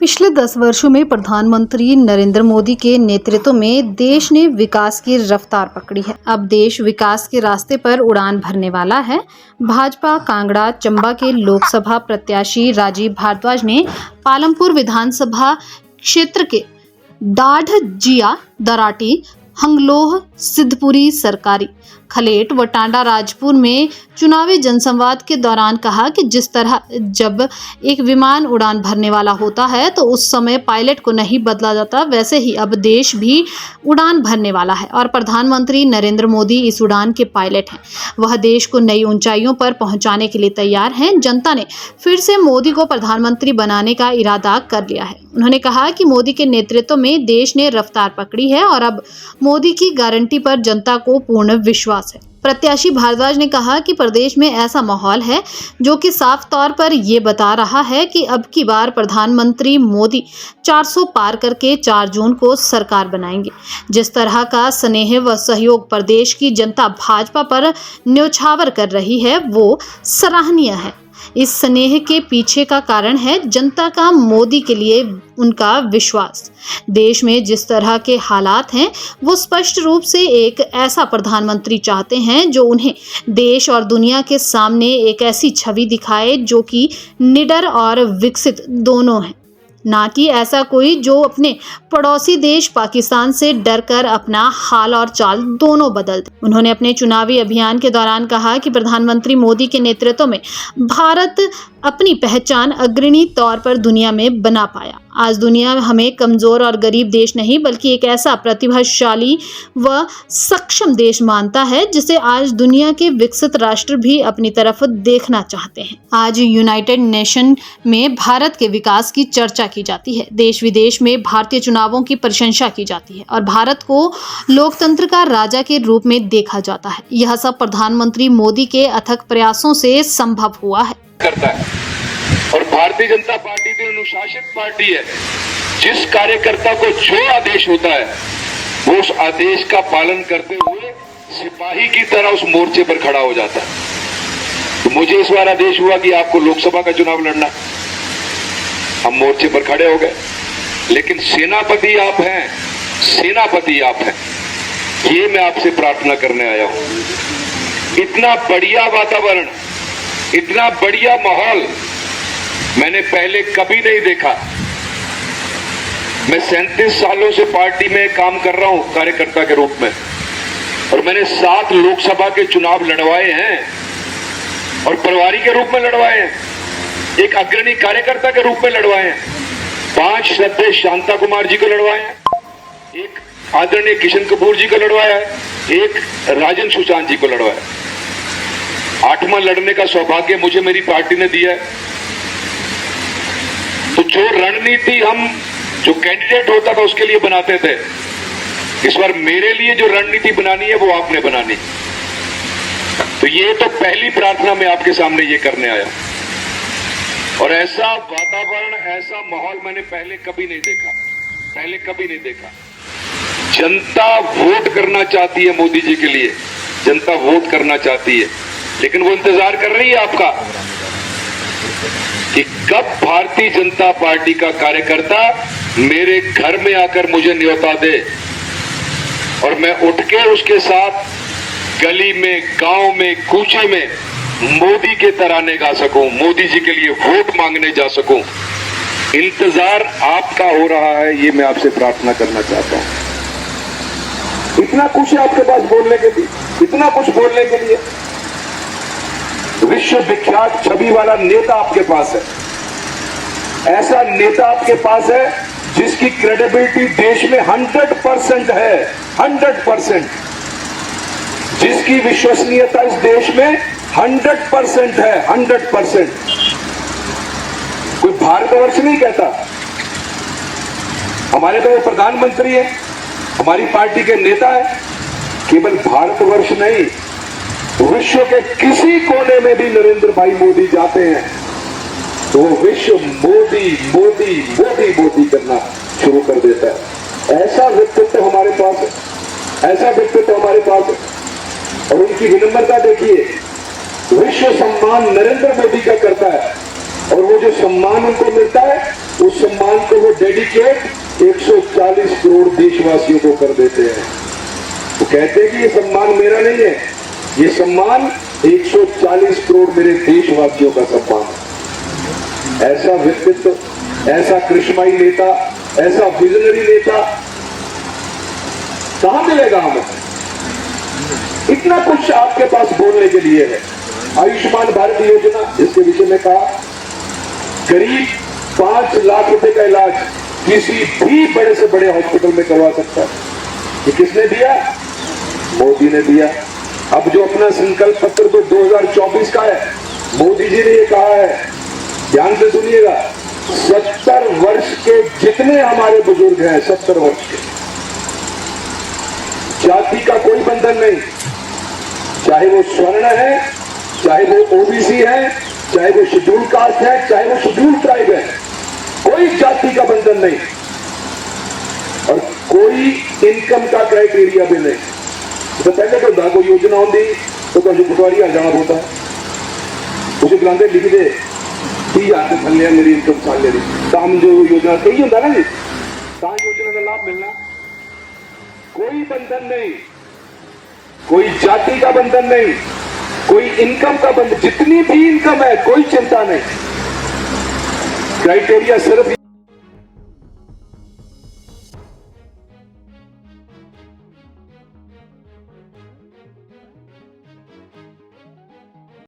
पिछले 10 वर्षों में प्रधानमंत्री नरेंद्र मोदी के नेतृत्व में देश ने विकास की रफ्तार पकड़ी है। अब देश विकास के रास्ते पर उड़ान भरने वाला है। भाजपा कांगड़ा चंबा के लोकसभा प्रत्याशी राजीव भारद्वाज ने पालमपुर विधानसभा क्षेत्र के डाढ़जिया, दराटी, हंगलोह, सिद्धपुरी, सरकारी, खलेट व टांडा राजपुर में चुनावी जनसंवाद के दौरान कहा कि जिस तरह जब एक विमान उड़ान भरने वाला होता है तो उस समय पायलट को नहीं बदला जाता, वैसे ही अब देश भी उड़ान भरने वाला है और प्रधानमंत्री नरेंद्र मोदी इस उड़ान के पायलट हैं। वह देश को नई ऊंचाइयों पर पहुंचाने के लिए तैयार हैं। जनता ने फिर से मोदी को प्रधानमंत्री बनाने का इरादा कर लिया है। उन्होंने कहा कि मोदी के नेतृत्व में देश ने रफ्तार पकड़ी है और अब मोदी की गारंटी पर जनता को पूर्ण विश्वास है। प्रत्याशी भारद्वाज ने कहा कि प्रदेश में ऐसा माहौल है जो कि साफ तौर पर ये बता रहा है कि अब की बार प्रधानमंत्री मोदी 400 पार करके 4 जून को सरकार बनाएंगे। जिस तरह का स्नेह व सहयोग प्रदेश की जनता भाजपा पर न्यौछावर कर रही है वो सराहनीय है। इस स्नेह के पीछे का कारण है जनता का मोदी के लिए उनका विश्वास। देश में जिस तरह के हालात हैं वो स्पष्ट रूप से एक ऐसा प्रधानमंत्री चाहते हैं जो उन्हें देश और दुनिया के सामने एक ऐसी छवि दिखाए जो कि निडर और विकसित दोनों है, ना कि ऐसा कोई जो अपने पड़ोसी देश पाकिस्तान से डरकर अपना हाल और चाल दोनों बदल दे। उन्होंने अपने चुनावी अभियान के दौरान कहा कि प्रधानमंत्री मोदी के नेतृत्व में भारत अपनी पहचान अग्रणी तौर पर दुनिया में बना पाया। आज दुनिया हमें कमजोर और गरीब देश नहीं बल्कि एक ऐसा प्रतिभाशाली व सक्षम देश मानता है जिसे आज दुनिया के विकसित राष्ट्र भी अपनी तरफ देखना चाहते हैं। आज यूनाइटेड नेशन में भारत के विकास की चर्चा की जाती है। देश विदेश में भारतीय चुनावों की प्रशंसा की जाती है और भारत को लोकतंत्र का राजा के रूप में देखा जाता है। यह सब प्रधानमंत्री मोदी के अथक प्रयासों से संभव हुआ है। करता है और भारतीय जनता पार्टी की अनुशासित पार्टी है। जिस कार्यकर्ता को जो आदेश होता है वो उस आदेश का पालन करते हुए सिपाही की तरह उस मोर्चे पर खड़ा हो जाता है। तो मुझे इस बार आदेश हुआ कि आपको लोकसभा का चुनाव लड़ना, हम मोर्चे पर खड़े हो गए। लेकिन सेनापति आप हैं, सेनापति आप हैं, ये मैं आपसे प्रार्थना करने आया हूं। इतना बढ़िया वातावरण, इतना बढ़िया माहौल मैंने पहले कभी नहीं देखा। मैं 37 सालों से पार्टी में काम कर रहा हूं कार्यकर्ता के रूप में और मैंने 7 लोकसभा के चुनाव लड़वाए हैं और प्रभारी के रूप में लड़वाए हैं, एक अग्रणी कार्यकर्ता के रूप में लड़वाए हैं, 5 श्रद्धेय शांता कुमार जी को लड़वाए हैं, एक आदरणीय किशन कपूर जी को लड़वाया है, एक राजन सुशांत जी को लड़वाया है। 8वां लड़ने का सौभाग्य मुझे मेरी पार्टी ने दिया है। तो जो रणनीति हम जो कैंडिडेट होता था उसके लिए बनाते थे, इस बार मेरे लिए जो रणनीति बनानी है वो आपने बनानी। तो ये तो पहली प्रार्थना मैं आपके सामने ये करने आया और ऐसा वातावरण, ऐसा माहौल मैंने पहले कभी नहीं देखा, पहले कभी नहीं देखा। जनता वोट करना चाहती है मोदी जी के लिए, जनता वोट करना चाहती है, लेकिन वो इंतजार कर रही है आपका कि कब भारतीय जनता पार्टी का कार्यकर्ता मेरे घर में आकर मुझे न्योता दे और मैं उठ के उसके साथ गली में, गांव में, कूचे में मोदी के तराने गा सकूं, मोदी जी के लिए वोट मांगने जा सकूं। इंतजार आपका हो रहा है, ये मैं आपसे प्रार्थना करना चाहता हूं। इतना कुछ है आपके पास बोलने के लिए, इतना कुछ बोलने के लिए। विश्व विख्यात छवि वाला नेता आपके पास है, ऐसा नेता आपके पास है जिसकी क्रेडिबिलिटी देश में 100% है, 100%, जिसकी विश्वसनीयता इस देश में 100% है, 100%। कोई भारतवर्ष नहीं कहता, हमारे तो वो प्रधानमंत्री है, हमारी पार्टी के नेता है। केवल भारतवर्ष नहीं, विश्व के किसी कोने में भी नरेंद्र भाई मोदी जाते हैं तो वो विश्व मोदी मोदी मोदी मोदी करना शुरू कर देता है। ऐसा व्यक्तित्व हमारे पास है, ऐसा व्यक्तित्व हमारे पास है। और उनकी विनम्रता देखिए, विश्व सम्मान नरेंद्र मोदी का करता है और वो जो सम्मान उनको मिलता है उस सम्मान को वो डेडिकेट 140 करोड़ देशवासियों को कर देते हैं। वो कहते हैं कि ये सम्मान मेरा नहीं है, ये सम्मान 140 करोड़ मेरे देशवासियों का सम्मान है। ऐसा व्यक्तित्व, ऐसा करिश्माई नेता, ऐसा विजनरी नेता कहां मिलेगा हमें? इतना कुछ आपके पास बोलने के लिए है। आयुष्मान भारत योजना, इसके विषय में कहा, करीब 5 लाख रुपए का इलाज किसी भी बड़े से बड़े हॉस्पिटल में करवा सकता है। ये किसने दिया? मोदी ने दिया। अब जो अपना संकल्प पत्र तो 2024 का है, मोदी जी ने ये कहा है, ध्यान से सुनिएगा, 70 वर्ष के जितने हमारे बुजुर्ग हैं, 70 वर्ष के, जाति का कोई बंधन नहीं, चाहे वो स्वर्ण है, चाहे वो ओबीसी है, चाहे वो शेड्यूल कास्ट है, चाहे वो शेड्यूल ट्राइब है, कोई जाति का बंधन नहीं और कोई इनकम का क्राइटेरिया भी नहीं। तो पहले तो दागो योजना होती तो कभी पटवारी आ जाना होता है, उसे बुलाते लिख दे 30,000 से थले मेरी इनकम साल ले रही काम जो योजना यही होता ना जी, कहा योजना का लाभ मिलना। कोई बंधन नहीं, कोई जाति का बंधन नहीं, कोई इनकम का बंधन, जितनी भी इनकम है कोई चिंता नहीं, क्राइटेरिया सिर्फ